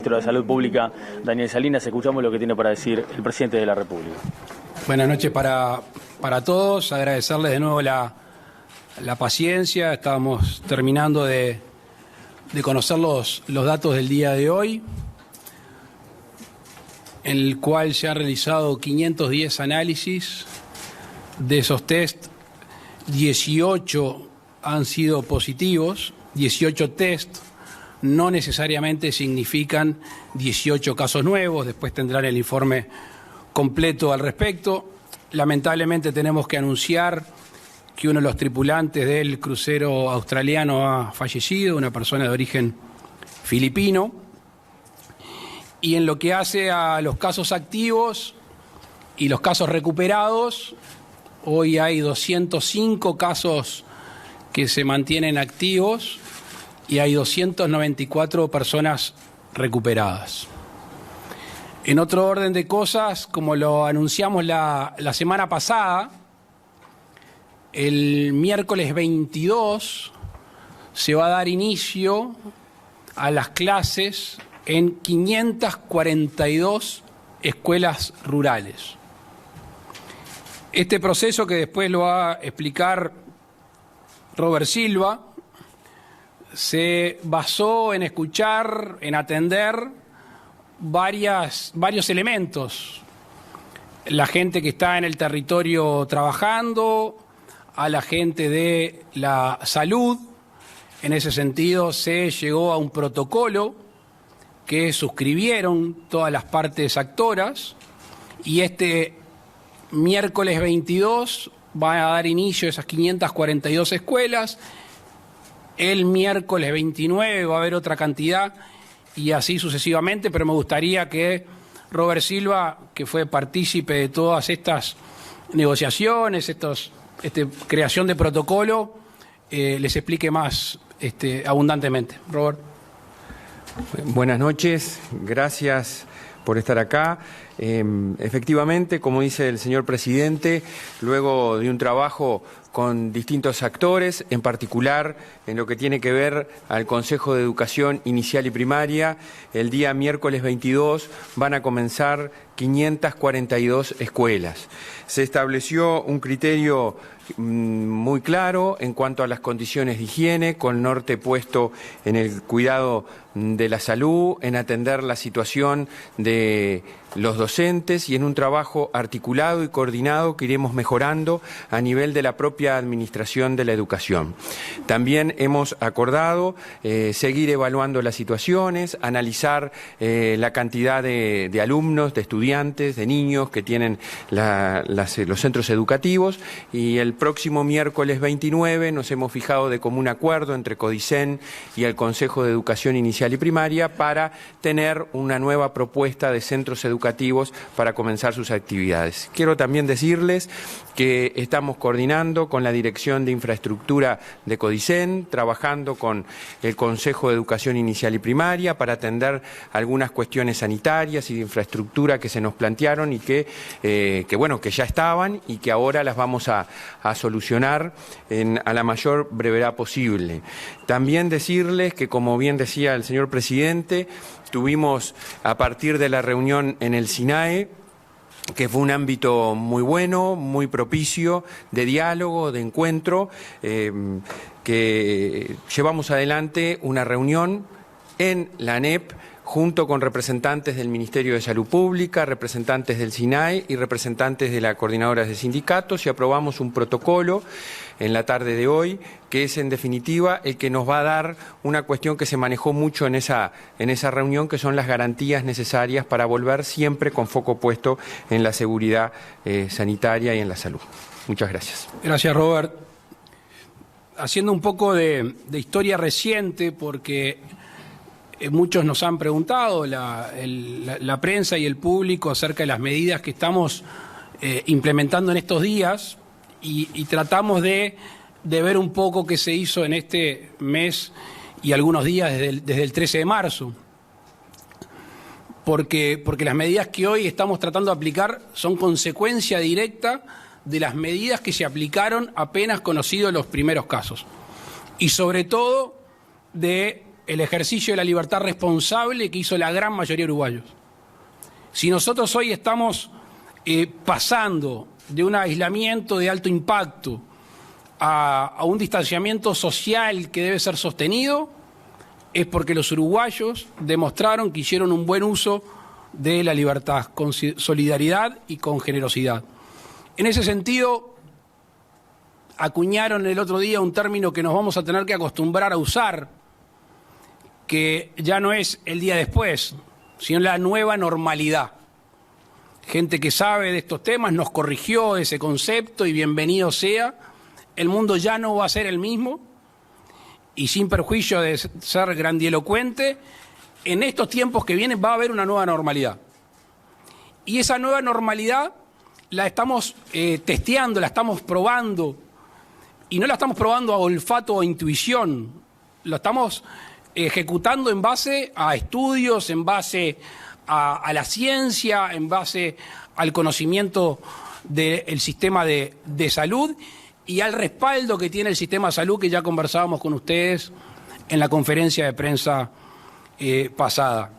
Ministro de Salud Pública, Daniel Salinas, escuchamos lo que tiene para decir el presidente de la República. Buenas noches para todos, agradecerles de nuevo la paciencia. Estábamos terminando de conocer los datos del día de hoy, en el cual se han realizado 510 análisis. De esos test, 18 han sido positivos, 18 test no necesariamente significan 18 casos nuevos, después tendrán el informe completo al respecto. Lamentablemente tenemos que anunciar que uno de los tripulantes del crucero australiano ha fallecido, una persona de origen filipino. Y en lo que hace a los casos activos y los casos recuperados, hoy hay 205 casos que se mantienen activos y hay 294 personas recuperadas. En otro orden de cosas, como lo anunciamos la semana pasada, el miércoles 22 se va a dar inicio a las clases en 542 escuelas rurales. Este proceso, que después lo va a explicar Robert Silva, se basó en escuchar, en atender varios elementos. La gente que está en el territorio trabajando, a la gente de la salud. En ese sentido se llegó a un protocolo que suscribieron todas las partes actoras, y este miércoles 22 va a dar inicio a esas 542 escuelas. El miércoles 29 va a haber otra cantidad y así sucesivamente, pero me gustaría que Robert Silva, que fue partícipe de todas estas negociaciones, creación de protocolo, les explique más abundantemente. Robert. Buenas noches, gracias por estar acá. Efectivamente, como dice el señor presidente, luego de un trabajo con distintos actores, en particular en lo que tiene que ver al Consejo de Educación Inicial y Primaria, el día miércoles 22 van a comenzar 542 escuelas. Se estableció un criterio muy claro en cuanto a las condiciones de higiene, con norte puesto en el cuidado de la salud, en atender la situación de los docentes y en un trabajo articulado y coordinado que iremos mejorando a nivel de la propia administración de la educación. También hemos acordado seguir evaluando las situaciones, analizar la cantidad de alumnos, de estudiantes, de niños que tienen los centros educativos, y el próximo miércoles 29 nos hemos fijado de común acuerdo entre Codicen y el Consejo de Educación Inicial y Primaria para tener una nueva propuesta de centros educativos para comenzar sus actividades. Quiero también decirles que estamos coordinando con la Dirección de Infraestructura de Codicen, trabajando con el Consejo de Educación Inicial y Primaria para atender algunas cuestiones sanitarias y de infraestructura que se nos plantearon y que ya estaban y que ahora las vamos a solucionar a la mayor brevedad posible. También decirles que, como bien decía el señor presidente, tuvimos a partir de la reunión en el SINAE, que fue un ámbito muy bueno, muy propicio, de diálogo, de encuentro, que llevamos adelante una reunión en la ANEP junto con representantes del Ministerio de Salud Pública, representantes del SINAE y representantes de las coordinadoras de sindicatos, y aprobamos un protocolo en la tarde de hoy, que es en definitiva el que nos va a dar una cuestión que se manejó mucho en esa reunión, que son las garantías necesarias para volver siempre con foco puesto en la seguridad sanitaria y en la salud. Muchas gracias. Gracias, Robert. Haciendo un poco de historia reciente, porque muchos nos han preguntado, la prensa y el público, acerca de las medidas que estamos implementando en estos días, y tratamos de ver un poco qué se hizo en este mes y algunos días desde el 13 de marzo. Porque las medidas que hoy estamos tratando de aplicar son consecuencia directa de las medidas que se aplicaron apenas conocidos los primeros casos. Y sobre todo de el ejercicio de la libertad responsable que hizo la gran mayoría de uruguayos. Si nosotros hoy estamos pasando de un aislamiento de alto impacto a un distanciamiento social que debe ser sostenido, es porque los uruguayos demostraron que hicieron un buen uso de la libertad, con solidaridad y con generosidad. En ese sentido, acuñaron el otro día un término que nos vamos a tener que acostumbrar a usar, que ya no es el día después, sino la nueva normalidad. Gente que sabe de estos temas nos corrigió ese concepto y bienvenido sea. El mundo ya no va a ser el mismo y sin perjuicio de ser grandilocuente, en estos tiempos que vienen va a haber una nueva normalidad. Y esa nueva normalidad la estamos testeando, la estamos probando, y no la estamos probando a olfato o intuición, la estamos ejecutando en base a estudios, en base a la ciencia, en base al conocimiento del sistema de salud y al respaldo que tiene el sistema de salud, que ya conversábamos con ustedes en la conferencia de prensa pasada.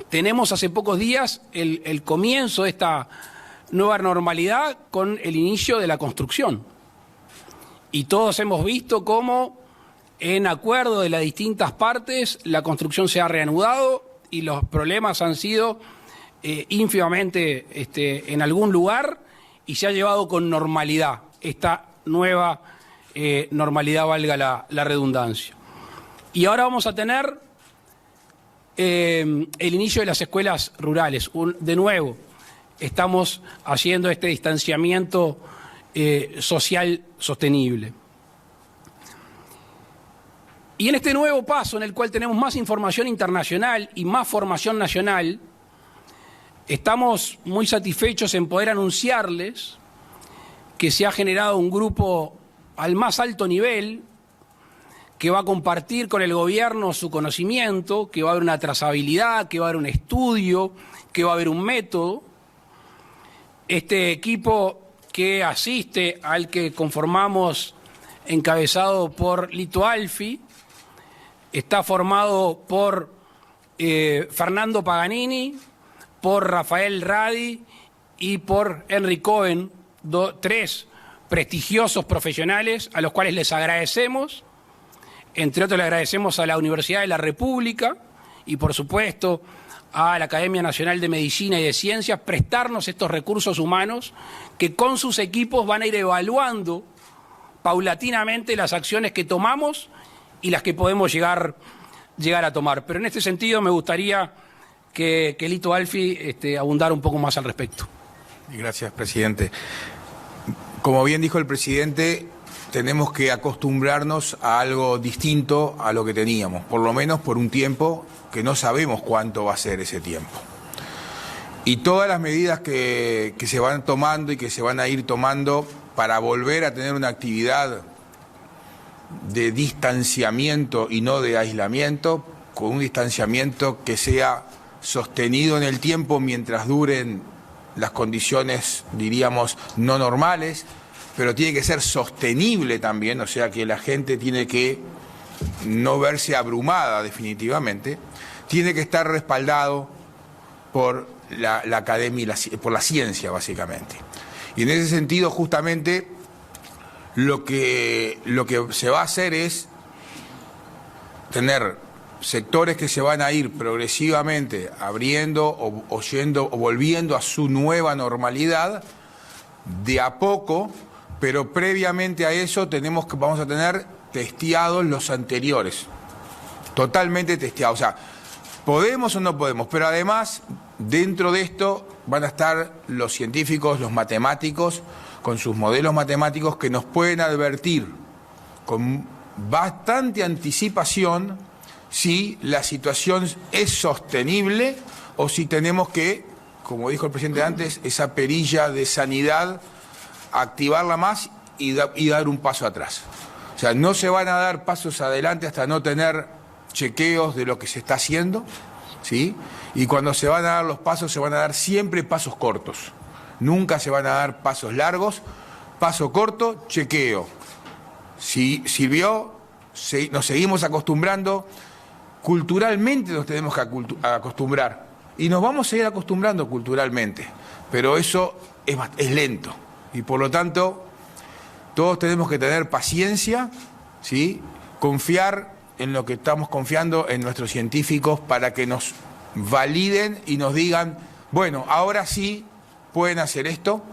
Tenemos hace pocos días el comienzo de esta nueva normalidad con el inicio de la construcción. Y todos hemos visto cómo, en acuerdo de las distintas partes, la construcción se ha reanudado y los problemas han sido ínfimamente en algún lugar y se ha llevado con normalidad esta nueva normalidad, valga la redundancia. Y ahora vamos a tener el inicio de las escuelas rurales. De nuevo, estamos haciendo este distanciamiento social sostenible. Y en este nuevo paso en el cual tenemos más información internacional y más formación nacional, estamos muy satisfechos en poder anunciarles que se ha generado un grupo al más alto nivel que va a compartir con el gobierno su conocimiento, que va a haber una trazabilidad, que va a haber un estudio, que va a haber un método. Este equipo que asiste al que conformamos, encabezado por Lito Alfi, está formado por Fernando Paganini, por Rafael Radi y por Henry Cohen, tres prestigiosos profesionales a los cuales les agradecemos. Entre otros, le agradecemos a la Universidad de la República y, por supuesto, a la Academia Nacional de Medicina y de Ciencias prestarnos estos recursos humanos que con sus equipos van a ir evaluando paulatinamente las acciones que tomamos y las que podemos llegar a tomar. Pero en este sentido me gustaría que Lito Alfi abundara un poco más al respecto. Gracias, presidente. Como bien dijo el presidente, tenemos que acostumbrarnos a algo distinto a lo que teníamos, por lo menos por un tiempo que no sabemos cuánto va a ser ese tiempo. Y todas las medidas que se van tomando y que se van a ir tomando para volver a tener una actividad de distanciamiento y no de aislamiento, con un distanciamiento que sea sostenido en el tiempo mientras duren las condiciones, diríamos, no normales, pero tiene que ser sostenible también, o sea que la gente tiene que no verse abrumada definitivamente, tiene que estar respaldado por la academia y por la ciencia, básicamente. Y en ese sentido, justamente, lo que se va a hacer es tener sectores que se van a ir progresivamente abriendo o volviendo a su nueva normalidad de a poco, pero previamente a eso vamos a tener testeados los anteriores, totalmente testeados. O sea, podemos o no podemos, pero además dentro de esto van a estar los científicos, los matemáticos, con sus modelos matemáticos que nos pueden advertir con bastante anticipación si la situación es sostenible o si tenemos que, como dijo el presidente antes, esa perilla de sanidad, activarla más y dar un paso atrás. O sea, no se van a dar pasos adelante hasta no tener chequeos de lo que se está haciendo, ¿sí? Y cuando se van a dar los pasos, se van a dar siempre pasos cortos. Nunca se van a dar pasos largos. Paso corto, chequeo. Si sirvió, nos seguimos acostumbrando culturalmente nos tenemos que acostumbrar. Y nos vamos a ir acostumbrando culturalmente. Pero eso es lento. Y por lo tanto, todos tenemos que tener paciencia, ¿sí? Confiar en lo que estamos confiando en nuestros científicos para que nos validen y nos digan, bueno, ahora sí pueden hacer esto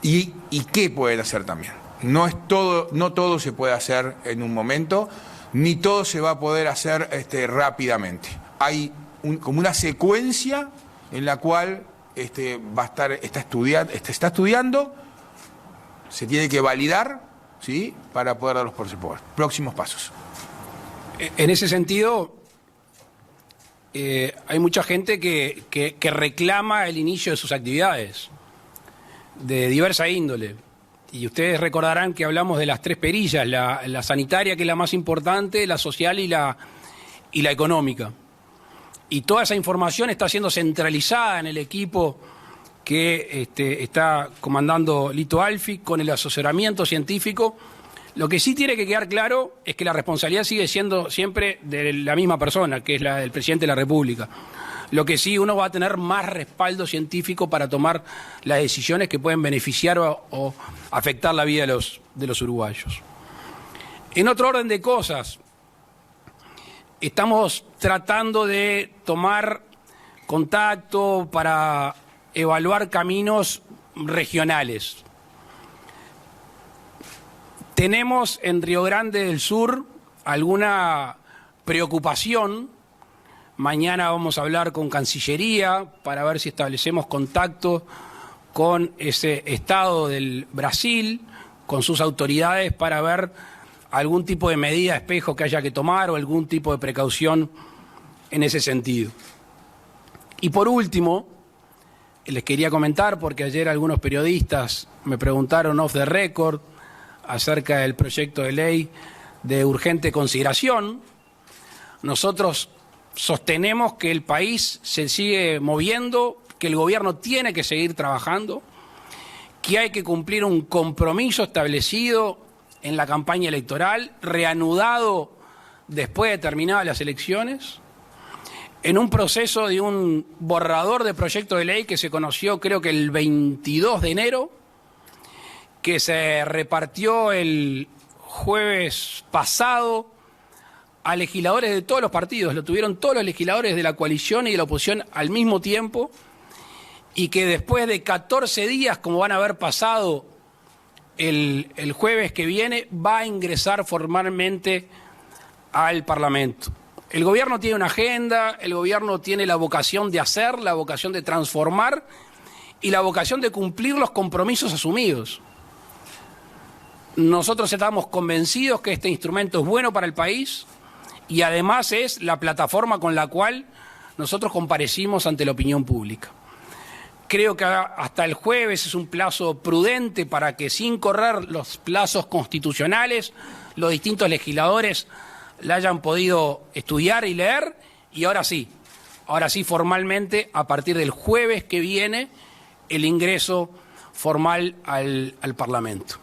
y qué pueden hacer también. No todo se puede hacer en un momento, ni todo se va a poder hacer rápidamente. Hay como una secuencia en la cual está estudiando, se tiene que validar, ¿sí? Para poder dar los próximos pasos. En ese sentido, hay mucha gente que reclama el inicio de sus actividades, de diversa índole. Y ustedes recordarán que hablamos de las tres perillas, la sanitaria, que es la más importante, la social y la económica. Y toda esa información está siendo centralizada en el equipo que está comandando Lito Alfi, con el asesoramiento científico. Lo que sí tiene que quedar claro es que la responsabilidad sigue siendo siempre de la misma persona, que es la del presidente de la República. Lo que sí, uno va a tener más respaldo científico para tomar las decisiones que pueden beneficiar o afectar la vida de los uruguayos. En otro orden de cosas, estamos tratando de tomar contacto para evaluar caminos regionales. Tenemos en Río Grande del Sur alguna preocupación. Mañana vamos a hablar con Cancillería para ver si establecemos contacto con ese Estado del Brasil, con sus autoridades, para ver algún tipo de medida espejo que haya que tomar o algún tipo de precaución en ese sentido. Y por último, les quería comentar, porque ayer algunos periodistas me preguntaron off the record acerca del proyecto de ley de urgente consideración. Nosotros sostenemos que el país se sigue moviendo, que el gobierno tiene que seguir trabajando, que hay que cumplir un compromiso establecido en la campaña electoral, reanudado después de terminadas las elecciones, en un proceso de un borrador de proyecto de ley que se conoció creo que el 22 de enero, que se repartió el jueves pasado a legisladores de todos los partidos. Lo tuvieron todos los legisladores de la coalición y de la oposición al mismo tiempo, y que después de 14 días, como van a haber pasado el jueves que viene, va a ingresar formalmente al Parlamento. El gobierno tiene una agenda, el gobierno tiene la vocación de hacer, la vocación de transformar y la vocación de cumplir los compromisos asumidos. Nosotros estamos convencidos que este instrumento es bueno para el país y además es la plataforma con la cual nosotros comparecimos ante la opinión pública. Creo que hasta el jueves es un plazo prudente para que, sin correr los plazos constitucionales, los distintos legisladores la hayan podido estudiar y leer, y ahora sí formalmente, a partir del jueves que viene, el ingreso formal al Parlamento.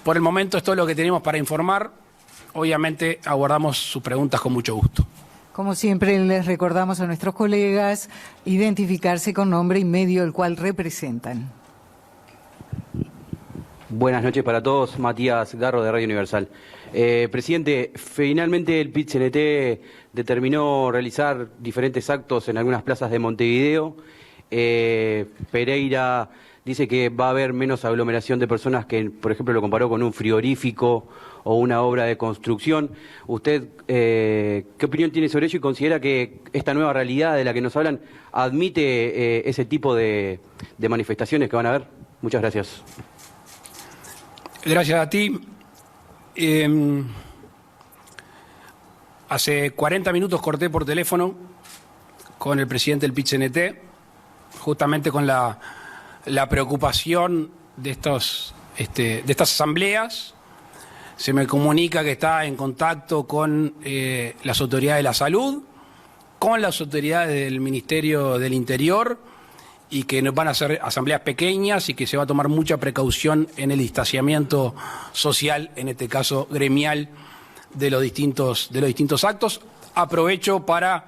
Por el momento esto es lo que tenemos para informar. Obviamente aguardamos sus preguntas con mucho gusto. Como siempre, les recordamos a nuestros colegas identificarse con nombre y medio el cual representan. Buenas noches para todos. Matías Garro, de Radio Universal. Presidente, finalmente el PIT-CNT determinó realizar diferentes actos en algunas plazas de Montevideo. Pereira dice que va a haber menos aglomeración de personas, que, por ejemplo, lo comparó con un frigorífico o una obra de construcción. ¿Usted qué opinión tiene sobre ello y considera que esta nueva realidad de la que nos hablan admite ese tipo de manifestaciones que van a haber? Muchas gracias. Gracias a ti. Hace 40 minutos corté por teléfono con el presidente del PIT-CNT, justamente con la preocupación de estas asambleas. Se me comunica que está en contacto con las autoridades de la salud, con las autoridades del Ministerio del Interior, y que van a ser asambleas pequeñas y que se va a tomar mucha precaución en el distanciamiento social, en este caso gremial, de los distintos actos. aprovecho para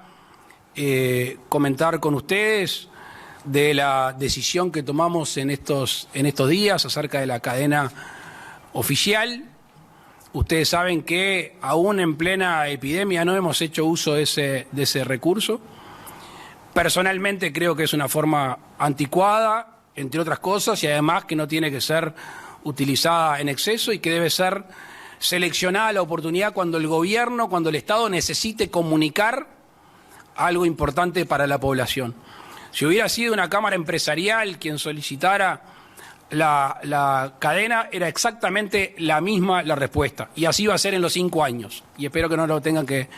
comentar con ustedes de la decisión que tomamos en estos días acerca de la cadena oficial. Ustedes saben que aún en plena epidemia no hemos hecho uso de ese recurso. Personalmente creo que es una forma anticuada, entre otras cosas, y además que no tiene que ser utilizada en exceso y que debe ser seleccionada la oportunidad cuando el gobierno, cuando el Estado necesite comunicar algo importante para la población. Si hubiera sido una cámara empresarial quien solicitara la cadena, era exactamente la misma la respuesta. Y así va a ser en los 5 años. Y espero que no lo tengan que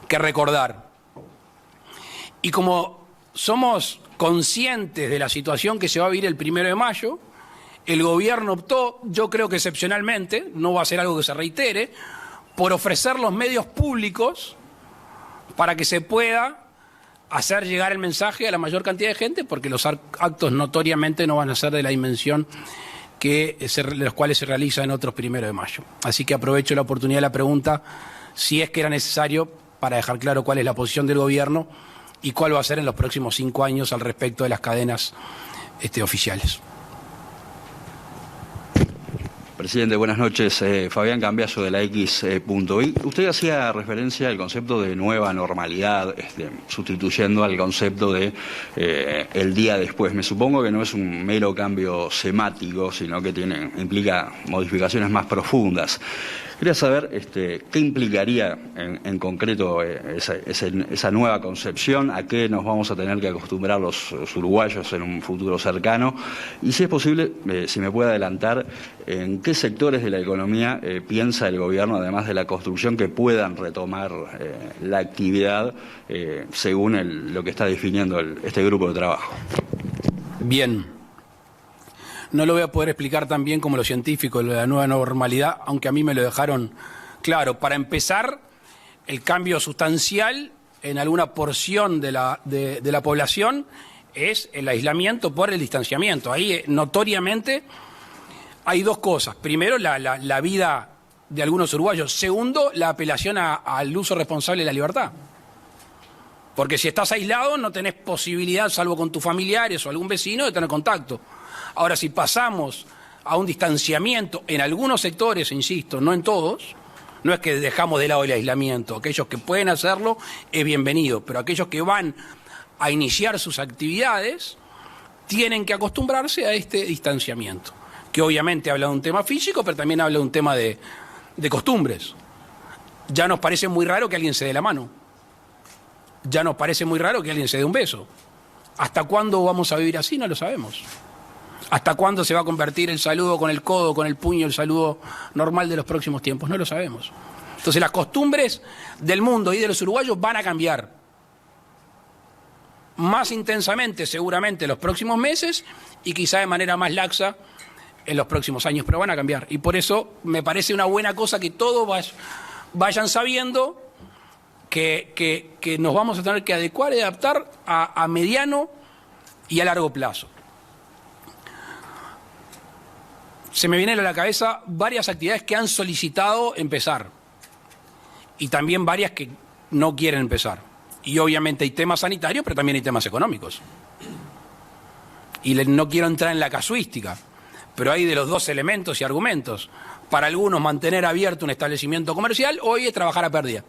recordar. Y como somos conscientes de la situación que se va a vivir el 1 de mayo, el gobierno optó, yo creo que excepcionalmente, no va a ser algo que se reitere, por ofrecer los medios públicos para que se pueda hacer llegar el mensaje a la mayor cantidad de gente, porque los actos notoriamente no van a ser de la dimensión de los cuales se realiza en otros 1 de mayo. Así que aprovecho la oportunidad de la pregunta, si es que era necesario, para dejar claro cuál es la posición del gobierno y cuál va a ser en los próximos 5 años al respecto de las cadenas oficiales. Presidente, buenas noches. Fabián Cambiaso de la X.I. Usted hacía referencia al concepto de nueva normalidad, sustituyendo al concepto de el día después. Me supongo que no es un mero cambio semático, sino que implica modificaciones más profundas. Quería saber qué implicaría en concreto esa nueva concepción, a qué nos vamos a tener que acostumbrar los uruguayos en un futuro cercano, y si es posible, si me puede adelantar, en qué sectores de la economía piensa el gobierno, además de la construcción, que puedan retomar la actividad según lo que está definiendo este grupo de trabajo. Bien. No lo voy a poder explicar tan bien como los científicos, lo de la nueva normalidad, aunque a mí me lo dejaron claro. Para empezar, el cambio sustancial en alguna porción de la población es el aislamiento por el distanciamiento. Ahí notoriamente hay 2 cosas. Primero, la vida de algunos uruguayos. Segundo, la apelación al uso responsable de la libertad. Porque si estás aislado no tenés posibilidad, salvo con tus familiares o algún vecino, de tener contacto. Ahora, si pasamos a un distanciamiento en algunos sectores, insisto, no en todos, no es que dejamos de lado el aislamiento. Aquellos que pueden hacerlo es bienvenido, pero aquellos que van a iniciar sus actividades tienen que acostumbrarse a este distanciamiento, que obviamente habla de un tema físico, pero también habla de un tema de costumbres. Ya nos parece muy raro que alguien se dé la mano. Ya nos parece muy raro que alguien se dé un beso. ¿Hasta cuándo vamos a vivir así? No lo sabemos. ¿Hasta cuándo se va a convertir el saludo con el codo, con el puño, el saludo normal de los próximos tiempos? No lo sabemos. Entonces las costumbres del mundo y de los uruguayos van a cambiar. Más intensamente seguramente en los próximos meses y quizá de manera más laxa en los próximos años, pero van a cambiar. Y por eso me parece una buena cosa que todos vayan sabiendo que nos vamos a tener que adecuar y adaptar a mediano y a largo plazo. Se me vienen a la cabeza varias actividades que han solicitado empezar y también varias que no quieren empezar. Y obviamente hay temas sanitarios, pero también hay temas económicos. Y no quiero entrar en la casuística, pero hay de los 2 elementos y argumentos. Para algunos mantener abierto un establecimiento comercial hoy es trabajar a pérdida.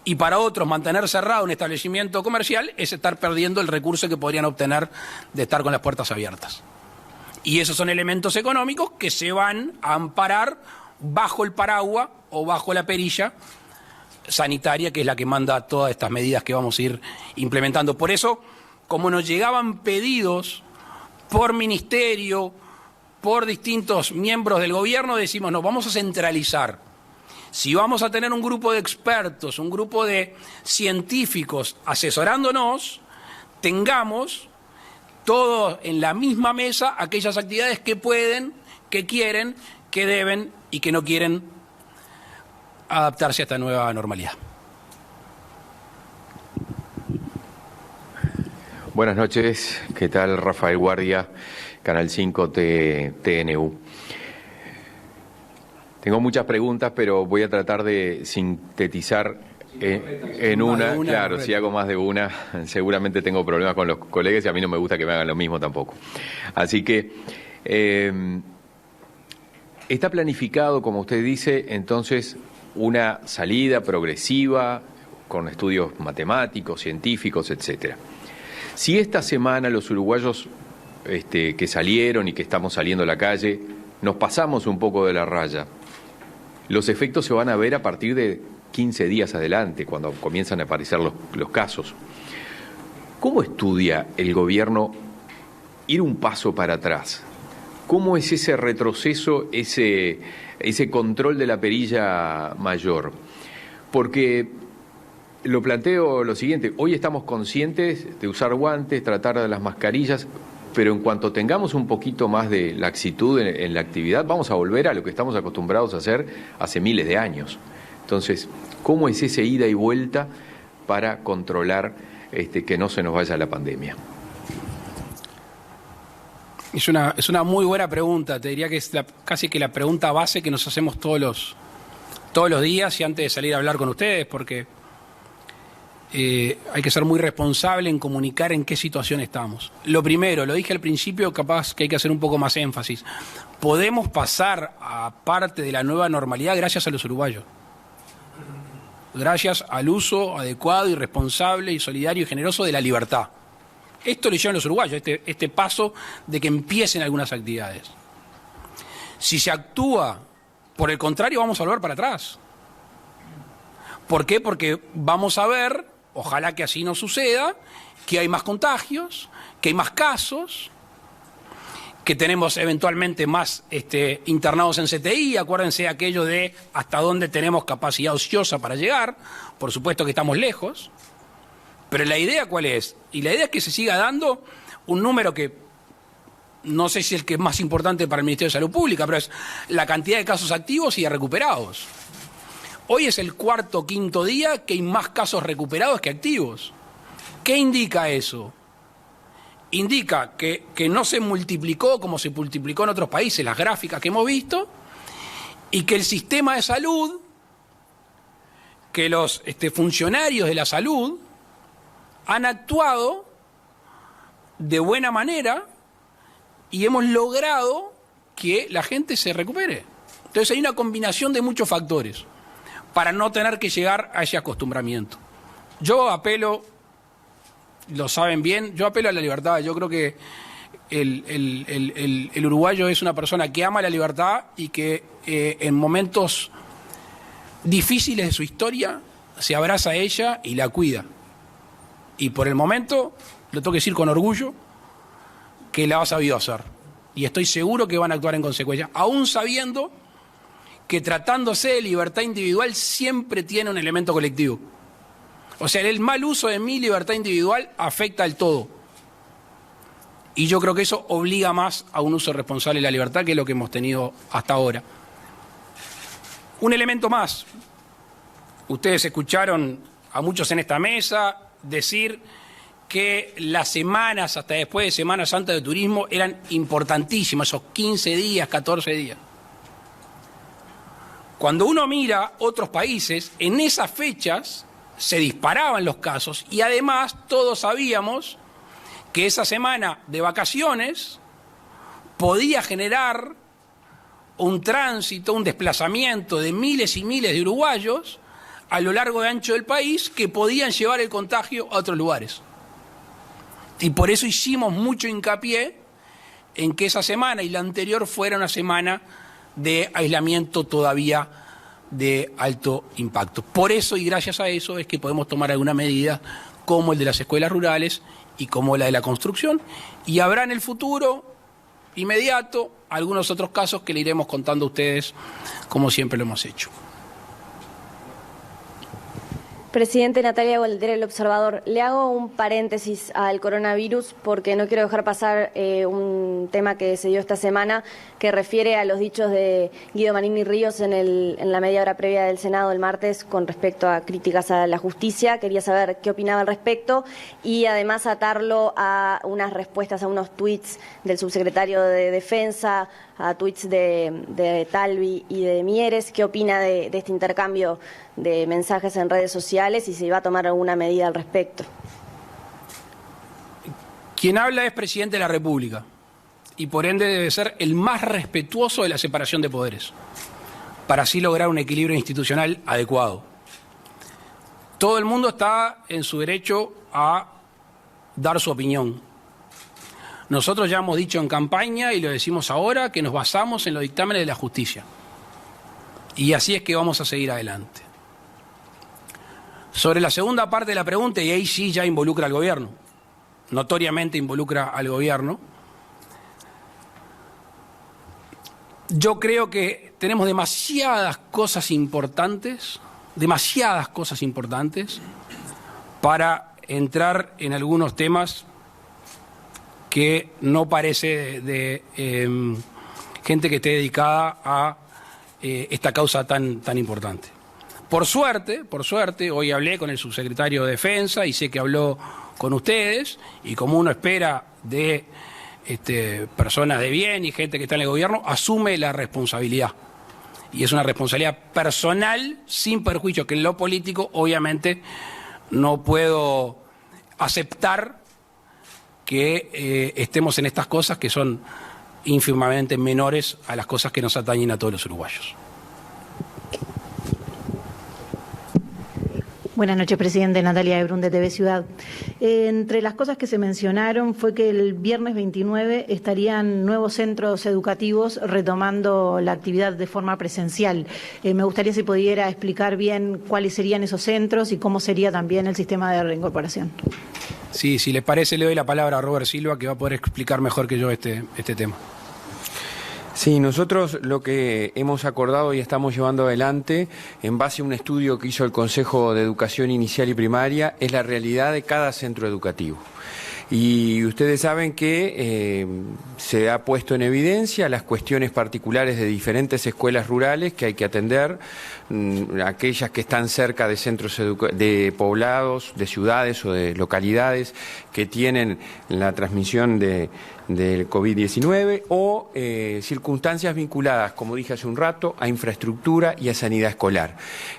Y para otros mantener cerrado un establecimiento comercial es estar perdiendo el recurso que podrían obtener de estar con las puertas abiertas. Y esos son elementos económicos que se van a amparar bajo el paraguas o bajo la perilla sanitaria, que es la que manda todas estas medidas que vamos a ir implementando. Por eso, como nos llegaban pedidos por ministerio, por distintos miembros del gobierno, decimos, no, vamos a centralizar. Si vamos a tener un grupo de expertos, un grupo de científicos asesorándonos, tengamos todos en la misma mesa aquellas actividades que pueden, que quieren, que deben y que no quieren adaptarse a esta nueva normalidad. Buenas noches, ¿qué tal? Rafael Guardia, Canal 5 TNU. Tengo muchas preguntas, pero voy a tratar de sintetizar En una, claro, si hago más de una, seguramente tengo problemas con los colegas y a mí no me gusta que me hagan lo mismo tampoco. Así que está planificado, como usted dice, entonces una salida progresiva con estudios matemáticos, científicos, etcétera. Si esta semana los uruguayos que salieron y que estamos saliendo a la calle nos pasamos un poco de la raya, los efectos se van a ver a partir de 15 días adelante, cuando comienzan a aparecer los casos. ¿Cómo estudia el gobierno ir un paso para atrás? ¿Cómo es ese retroceso, ese control de la perilla mayor? Porque lo planteo lo siguiente, hoy estamos conscientes de usar guantes, tratar de las mascarillas, pero en cuanto tengamos un poquito más de laxitud en la actividad, vamos a volver a lo que estamos acostumbrados a hacer hace miles de años. Entonces, ¿cómo es ese ida y vuelta para controlar que no se nos vaya la pandemia? Es una muy buena pregunta. Te diría que es casi que la pregunta base que nos hacemos todos los días y antes de salir a hablar con ustedes, porque hay que ser muy responsable en comunicar en qué situación estamos. Lo primero, lo dije al principio, capaz que hay que hacer un poco más énfasis. Podemos pasar a parte de la nueva normalidad gracias a los uruguayos. Gracias al uso adecuado y responsable y solidario y generoso de la libertad. Esto lo hicieron los uruguayos, este paso de que empiecen algunas actividades. Si se actúa por el contrario, vamos a volver para atrás. ¿Por qué? Porque vamos a ver, ojalá que así no suceda, que hay más contagios, que hay más casos, que tenemos eventualmente más internados en CTI, acuérdense aquello de hasta dónde tenemos capacidad ociosa para llegar, por supuesto que estamos lejos, pero la idea ¿cuál es? Y la idea es que se siga dando un número que no sé si es el que es más importante para el Ministerio de Salud Pública, pero es la cantidad de casos activos y de recuperados. Hoy es el cuarto o quinto día que hay más casos recuperados que activos. ¿Qué indica eso? Indica que no se multiplicó como se multiplicó en otros países, las gráficas que hemos visto, y que el sistema de salud, que los funcionarios de la salud han actuado de buena manera y hemos logrado que la gente se recupere. Entonces hay una combinación de muchos factores para no tener que llegar a ese acostumbramiento. Yo apelo, lo saben bien, yo apelo a la libertad. Yo creo que el uruguayo es una persona que ama la libertad y que en momentos difíciles de su historia se abraza a ella y la cuida. Y por el momento, lo tengo que decir con orgullo, que la ha sabido hacer. Y estoy seguro que van a actuar en consecuencia, aún sabiendo que tratándose de libertad individual siempre tiene un elemento colectivo. O sea, el mal uso de mi libertad individual afecta al todo. Y yo creo que eso obliga más a un uso responsable de la libertad que lo que hemos tenido hasta ahora. Un elemento más. Ustedes escucharon a muchos en esta mesa decir que las semanas, hasta después de Semana Santa de turismo, eran importantísimas, esos 15 días, 14 días. Cuando uno mira otros países, en esas fechas se disparaban los casos y además todos sabíamos que esa semana de vacaciones podía generar un tránsito, un desplazamiento de miles y miles de uruguayos a lo largo y ancho del país que podían llevar el contagio a otros lugares. Y por eso hicimos mucho hincapié en que esa semana y la anterior fuera una semana de aislamiento todavía de alto impacto. Por eso y gracias a eso es que podemos tomar alguna medida como el de las escuelas rurales y como la de la construcción. Y habrá en el futuro inmediato algunos otros casos que le iremos contando a ustedes como siempre lo hemos hecho. Presidente, Natalia Gualder, El Observador. Le hago un paréntesis al coronavirus porque no quiero dejar pasar un tema que se dio esta semana que refiere a los dichos de Guido Manini Ríos en la media hora previa del Senado el martes con respecto a críticas a la justicia. Quería saber qué opinaba al respecto y además atarlo a unas respuestas a unos tuits del subsecretario de Defensa, a tuits de Talvi y de Mieres. ¿Qué opina de este intercambio de mensajes en redes sociales y si va a tomar alguna medida al respecto? Quien habla es presidente de la República y por ende debe ser el más respetuoso de la separación de poderes, para así lograr un equilibrio institucional adecuado. Todo el mundo está en su derecho a dar su opinión. Nosotros ya hemos dicho en campaña y lo decimos ahora que nos basamos en los dictámenes de la justicia. Y así es que vamos a seguir adelante. Sobre la segunda parte de la pregunta, y ahí sí ya involucra al gobierno, notoriamente involucra al gobierno, yo creo que tenemos demasiadas cosas importantes para entrar en algunos temas que no parece de gente que esté dedicada a esta causa tan importante. Por suerte, hoy hablé con el subsecretario de Defensa y sé que habló con ustedes, y como uno espera de personas de bien y gente que está en el gobierno, asume la responsabilidad. Y es una responsabilidad personal, sin perjuicio que en lo político, obviamente, no puedo aceptar que estemos en estas cosas que son ínfimamente menores a las cosas que nos atañen a todos los uruguayos. Buenas noches, presidente. Natalia Ebrun, de TV Ciudad. Entre las cosas que se mencionaron fue que el viernes 29 estarían nuevos centros educativos retomando la actividad de forma presencial. Me gustaría si pudiera explicar bien cuáles serían esos centros y cómo sería también el sistema de reincorporación. Sí, si les parece, le doy la palabra a Robert Silva, que va a poder explicar mejor que yo este tema. Sí, nosotros lo que hemos acordado y estamos llevando adelante, en base a un estudio que hizo el Consejo de Educación Inicial y Primaria, es la realidad de cada centro educativo. Y ustedes saben que se ha puesto en evidencia las cuestiones particulares de diferentes escuelas rurales que hay que atender, aquellas que están cerca de centros de poblados, de ciudades o de localidades que tienen la transmisión del COVID-19 o circunstancias vinculadas, como dije hace un rato, a infraestructura y a sanidad escolar,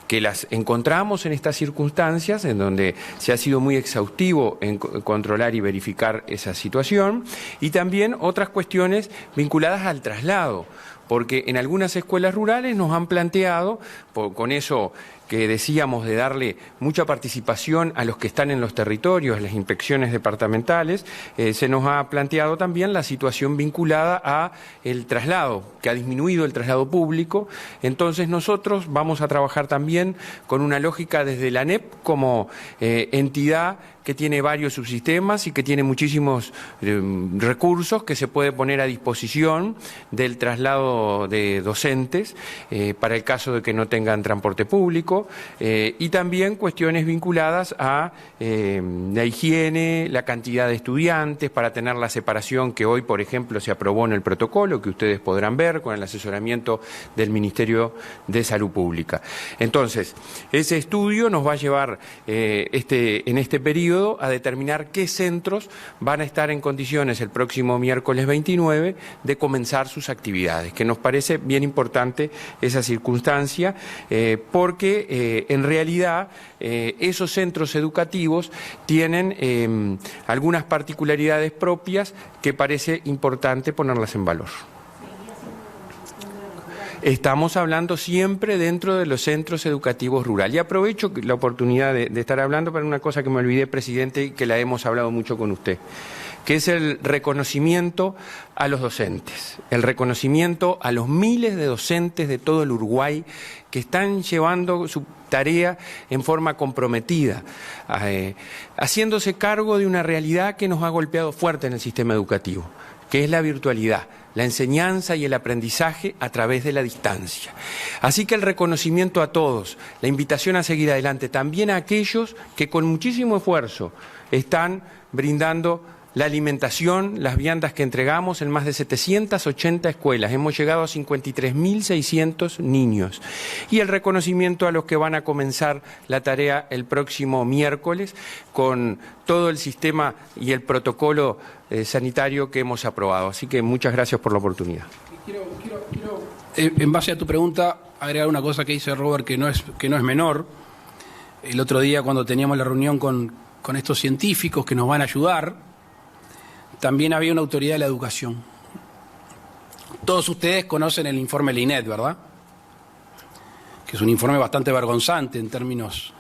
que las encontramos en estas circunstancias en donde se ha sido muy exhaustivo en controlar y verificar esa situación, y también otras cuestiones vinculadas al traslado, porque en algunas escuelas rurales nos han planteado, con eso que decíamos de darle mucha participación a los que están en los territorios, las inspecciones departamentales, se nos ha planteado también la situación vinculada a el traslado, que ha disminuido el traslado público. Entonces nosotros vamos a trabajar también con una lógica desde la ANEP como entidad que tiene varios subsistemas y que tiene muchísimos recursos que se puede poner a disposición del traslado de docentes para el caso de que no tengan transporte público, y también cuestiones vinculadas a la higiene, la cantidad de estudiantes, para tener la separación que hoy, por ejemplo, se aprobó en el protocolo, que ustedes podrán ver con el asesoramiento del Ministerio de Salud Pública. Entonces, ese estudio nos va a llevar en este periodo a determinar qué centros van a estar en condiciones el próximo miércoles 29 de comenzar sus actividades, que nos parece bien importante esa circunstancia, porque en realidad esos centros educativos tienen algunas particularidades propias que parece importante ponerlas en valor. Estamos hablando siempre dentro de los centros educativos rurales. Y aprovecho la oportunidad de estar hablando para una cosa que me olvidé, presidente, y que la hemos hablado mucho con usted, que es el reconocimiento a los docentes, el reconocimiento a los miles de docentes de todo el Uruguay que están llevando su tarea en forma comprometida, haciéndose cargo de una realidad que nos ha golpeado fuerte en el sistema educativo, que es la virtualidad, la enseñanza y el aprendizaje a través de la distancia. Así que el reconocimiento a todos, la invitación a seguir adelante, también a aquellos que con muchísimo esfuerzo están brindando la alimentación, las viandas que entregamos en más de 780 escuelas. Hemos llegado a 53.600 niños. Y el reconocimiento a los que van a comenzar la tarea el próximo miércoles con todo el sistema y el protocolo sanitario que hemos aprobado. Así que muchas gracias por la oportunidad. Quiero, en base a tu pregunta, agregar una cosa que dice Robert que no es menor. El otro día, cuando teníamos la reunión con estos científicos que nos van a ayudar, también había una autoridad de la educación. Todos ustedes conocen el informe Linet, ¿verdad? Que es un informe bastante vergonzante en términos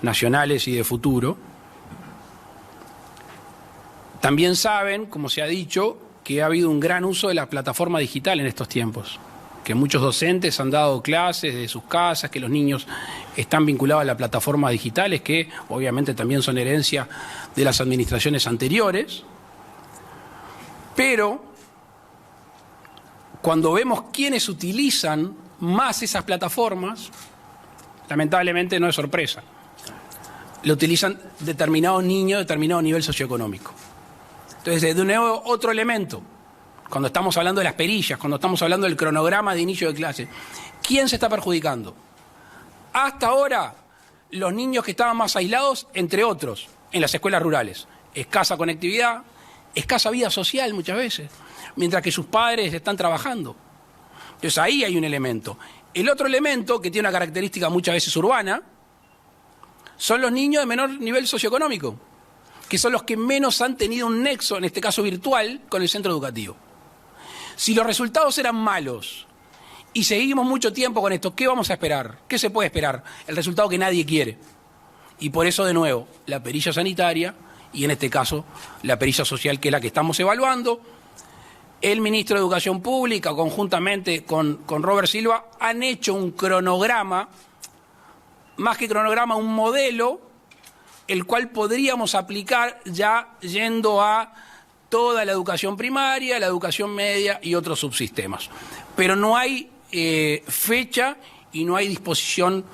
nacionales y de futuro. También saben, como se ha dicho, que ha habido un gran uso de la plataforma digital en estos tiempos, que muchos docentes han dado clases de sus casas, que los niños están vinculados a las plataformas digitales, que obviamente también son herencia de las administraciones anteriores. Pero cuando vemos quiénes utilizan más esas plataformas, lamentablemente no es sorpresa. Lo utilizan determinados niños, determinado nivel socioeconómico. Entonces, de nuevo, otro elemento. Cuando estamos hablando de las perillas, cuando estamos hablando del cronograma de inicio de clase, ¿quién se está perjudicando? Hasta ahora, los niños que estaban más aislados, entre otros, en las escuelas rurales. Escasa conectividad, escasa vida social muchas veces, mientras que sus padres están trabajando. Entonces ahí hay un elemento. El otro elemento, que tiene una característica muchas veces urbana, son los niños de menor nivel socioeconómico, que son los que menos han tenido un nexo, en este caso virtual, con el centro educativo. Si los resultados eran malos y seguimos mucho tiempo con esto, ¿qué vamos a esperar? ¿Qué se puede esperar? El resultado que nadie quiere. Y por eso, de nuevo, la perilla sanitaria y, en este caso, la perilla social, que es la que estamos evaluando. El ministro de Educación Pública, conjuntamente con Robert Silva, han hecho un cronograma, más que cronograma, un modelo, el cual podríamos aplicar ya yendo a toda la educación primaria, la educación media y otros subsistemas. Pero no hay fecha y no hay disposición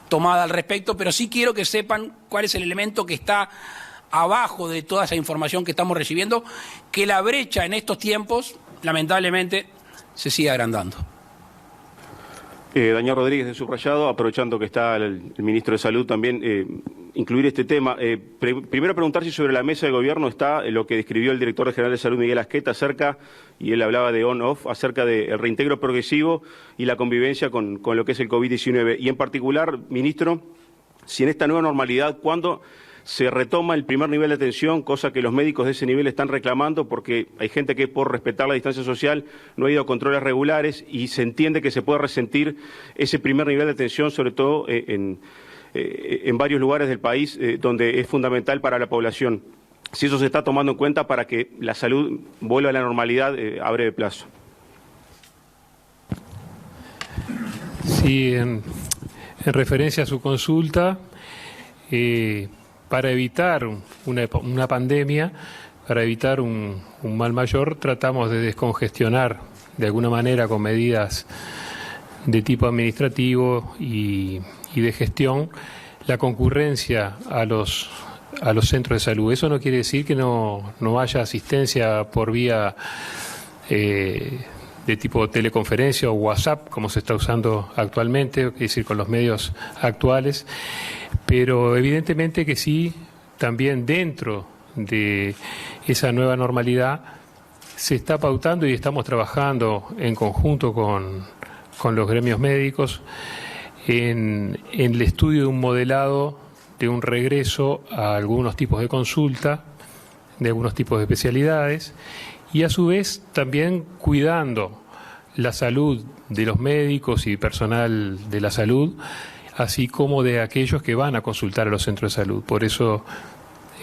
tomada al respecto, pero sí quiero que sepan cuál es el elemento que está abajo de toda esa información que estamos recibiendo, que la brecha en estos tiempos, lamentablemente, se sigue agrandando. Daniel Rodríguez de Subrayado, aprovechando que está el ministro de Salud también, incluir este tema. Primero preguntar si sobre la mesa de gobierno está lo que describió el director general de Salud, Miguel Asqueta, acerca, y él hablaba de on-off, acerca del reintegro progresivo y la convivencia con lo que es el COVID-19. Y en particular, ministro, si en esta nueva normalidad, ¿cuándo se retoma el primer nivel de atención, cosa que los médicos de ese nivel están reclamando, porque hay gente que por respetar la distancia social no ha ido a controles regulares y se entiende que se puede resentir ese primer nivel de atención, sobre todo en varios lugares del país donde es fundamental para la población? Si eso se está tomando en cuenta para que la salud vuelva a la normalidad a breve plazo. Sí, en referencia a su consulta, para evitar una pandemia, para evitar un mal mayor, tratamos de descongestionar de alguna manera con medidas de tipo administrativo y de gestión la concurrencia a los centros de salud. Eso no quiere decir que no haya asistencia por vía de tipo teleconferencia o WhatsApp, como se está usando actualmente, es decir, con los medios actuales, pero evidentemente que sí, también dentro de esa nueva normalidad se está pautando y estamos trabajando en conjunto con los gremios médicos en el estudio de un modelado de un regreso a algunos tipos de consulta, de algunos tipos de especialidades, y a su vez también cuidando la salud de los médicos y personal de la salud, así como de aquellos que van a consultar a los centros de salud. Por eso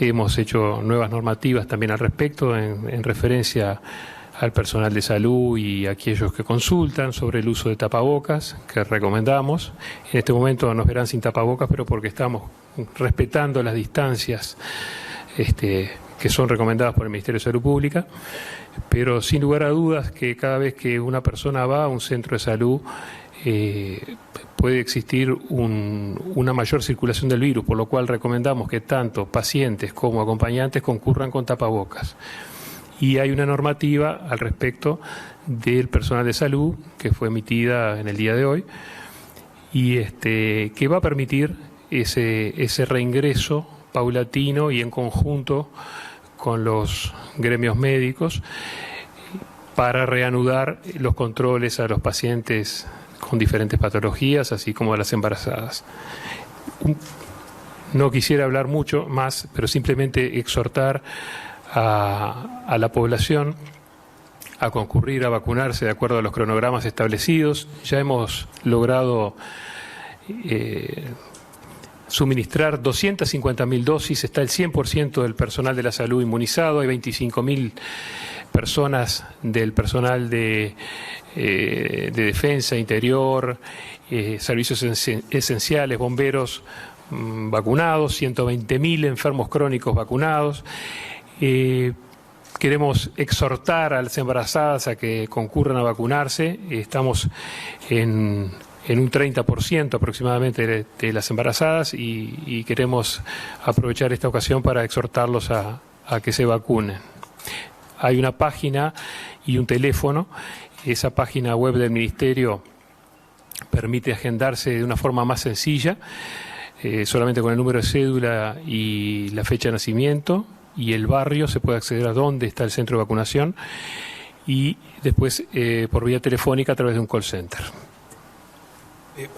hemos hecho nuevas normativas también al respecto en referencia al personal de salud y a aquellos que consultan sobre el uso de tapabocas, que recomendamos. En este momento nos verán sin tapabocas, pero porque estamos respetando las distancias que son recomendadas por el Ministerio de Salud Pública, pero sin lugar a dudas que cada vez que una persona va a un centro de salud puede existir una mayor circulación del virus, por lo cual recomendamos que tanto pacientes como acompañantes concurran con tapabocas. Y hay una normativa al respecto del personal de salud que fue emitida en el día de hoy y que va a permitir ese reingreso paulatino y en conjunto con los gremios médicos, para reanudar los controles a los pacientes con diferentes patologías, así como a las embarazadas. No quisiera hablar mucho más, pero simplemente exhortar a la población a concurrir a vacunarse de acuerdo a los cronogramas establecidos. Ya hemos logrado suministrar 250.000 dosis, está el 100% del personal de la salud inmunizado, hay 25.000 personas del personal de defensa, interior, servicios esenciales, bomberos vacunados, 120.000 enfermos crónicos vacunados. Queremos exhortar a las embarazadas a que concurran a vacunarse. Estamos en un 30% aproximadamente de las embarazadas y queremos aprovechar esta ocasión para exhortarlos a que se vacunen. Hay una página y un teléfono. Esa página web del Ministerio permite agendarse de una forma más sencilla, solamente con el número de cédula y la fecha de nacimiento y el barrio se puede acceder a dónde está el centro de vacunación y después por vía telefónica a través de un call center.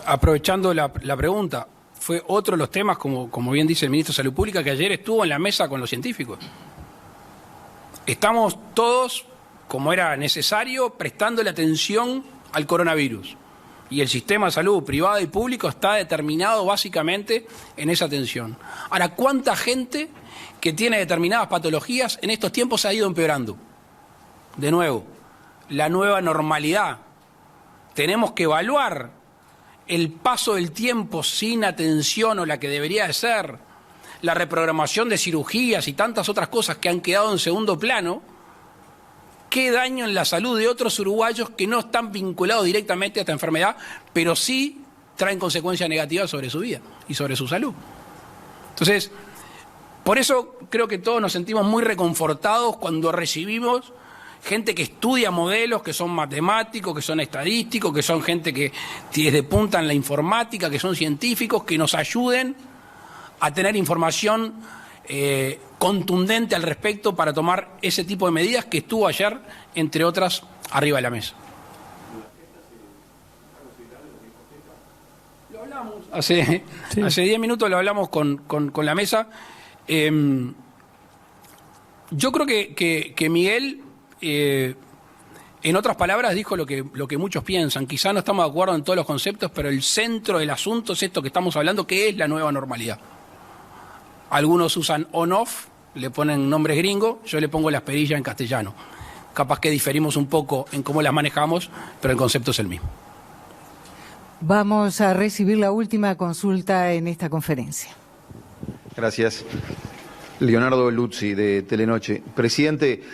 Aprovechando la pregunta, fue otro de los temas, como bien dice el ministro de Salud Pública, que ayer estuvo en la mesa con los científicos. Estamos todos, como era necesario, prestándole atención al coronavirus. Y el sistema de salud privado y público está determinado básicamente en esa atención. Ahora, ¿cuánta gente que tiene determinadas patologías en estos tiempos ha ido empeorando? De nuevo, la nueva normalidad. Tenemos que evaluar el paso del tiempo sin atención o la que debería de ser, la reprogramación de cirugías y tantas otras cosas que han quedado en segundo plano, qué daño en la salud de otros uruguayos que no están vinculados directamente a esta enfermedad, pero sí traen consecuencias negativas sobre su vida y sobre su salud. Entonces, por eso creo que todos nos sentimos muy reconfortados cuando recibimos gente que estudia modelos, que son matemáticos, que son estadísticos, que son gente que es de punta en la informática, que son científicos, que nos ayuden a tener información contundente al respecto para tomar ese tipo de medidas que estuvo ayer, entre otras, arriba de la mesa. Lo hablamos hace 10 minutos, lo hablamos con la mesa. Yo creo que Miguel, en otras palabras, dijo lo que muchos piensan. Quizá no estamos de acuerdo en todos los conceptos, pero el centro del asunto es esto que estamos hablando, que es la nueva normalidad. Algunos usan on-off, le ponen nombres gringos, yo le pongo las perillas en castellano. Capaz que diferimos un poco en cómo las manejamos, pero el concepto es el mismo. Vamos a recibir la última consulta en esta conferencia. Gracias. Leonardo Luzzi, de Telenoche. Presidente,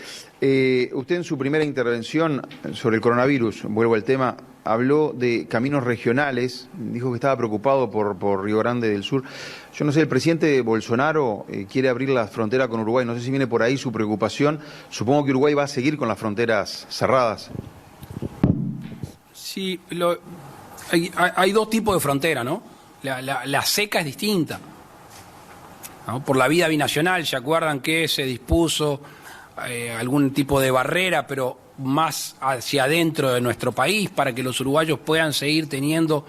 usted en su primera intervención sobre el coronavirus, vuelvo al tema, habló de caminos regionales, dijo que estaba preocupado por Río Grande del Sur. Yo no sé, el presidente Bolsonaro quiere abrir la frontera con Uruguay, no sé si viene por ahí su preocupación. Supongo que Uruguay va a seguir con las fronteras cerradas. Sí, hay dos tipos de frontera, ¿no? La seca es distinta, ¿no? Por la vía binacional, ¿se acuerdan que se dispuso algún tipo de barrera, pero más hacia adentro de nuestro país, para que los uruguayos puedan seguir teniendo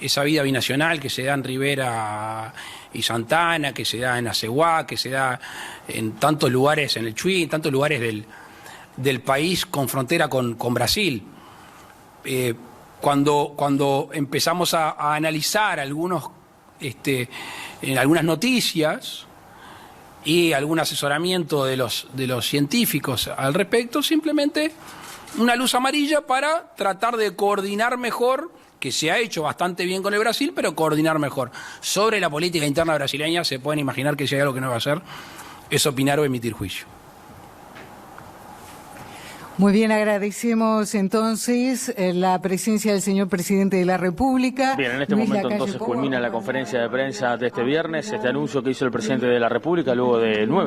esa vida binacional que se da en Rivera y Santana, que se da en Aceguá, que se da en tantos lugares, en el Chuy, en tantos lugares del país con frontera con Brasil? Cuando empezamos a analizar algunas noticias y algún asesoramiento de los científicos al respecto, simplemente una luz amarilla para tratar de coordinar mejor, que se ha hecho bastante bien con el Brasil, pero coordinar mejor. Sobre la política interna brasileña se pueden imaginar que si hay algo que no va a hacer es opinar o emitir juicio. Muy bien, agradecemos entonces la presencia del señor presidente de la República. Bien, en este momento entonces culmina la conferencia de prensa de este viernes, este anuncio que hizo el presidente de la República luego de 9